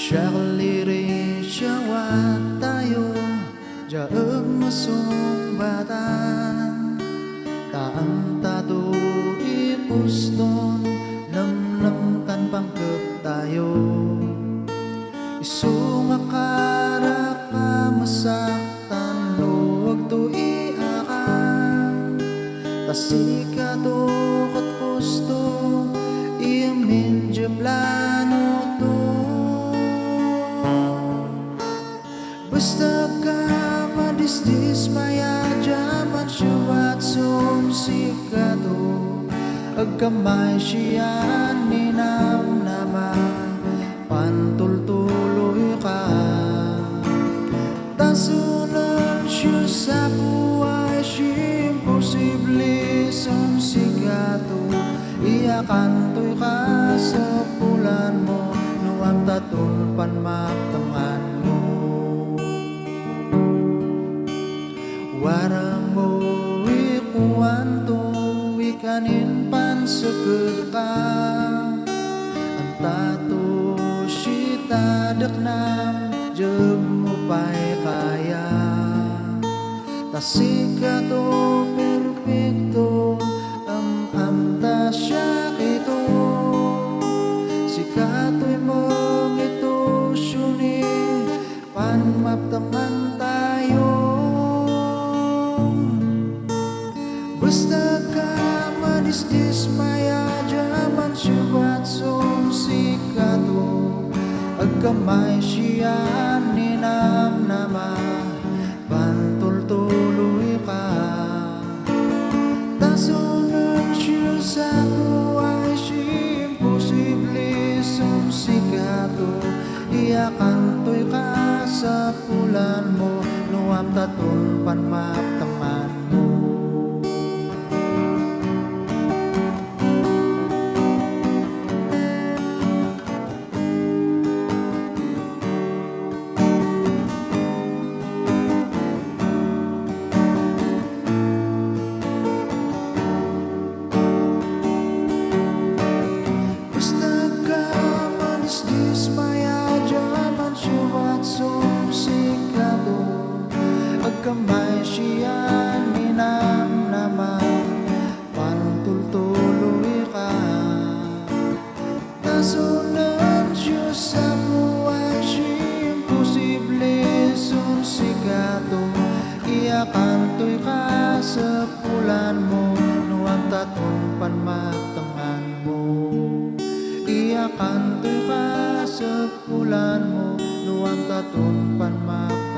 Syaklirin syawat tayo jaeg masumbatan taang tato ipuston nem tanpang tayo isu makara ka masaktan luwag to iakan tasika to kat gusto imin jeblano to basta ka madisdis maya jaman syawat sumsikato agkamay siyan ninam nama pantultuloy ka tasunan siya sa buhay imposible sumsikato iyakantoy ka sa pulan mo nuam taton panmaktangan mo warang mo ikuanto ikanin pansagad ka ang tato sita daknam jeb mo pa'y kaya tasika to perfecto amta siya kito sikato'y mong ito syuni panmaptaman tayo basta ka madisdis maya jaman syawat sumsikato agkamay siyan ninam nama pantultuloy ka tasunan siya sa buhay imposible sumsikato iyakantoy ka sa pulan mo nuam taton panmaptangan mo agkamay siyan ninam naman pantultuloy ka tasunan siya sa buhay imposible sumsikato iyakantoy ka sa pulan mo nuam taton panmaktangan mo iyakantoy ka sa pulan mo nuam taton panmaktangan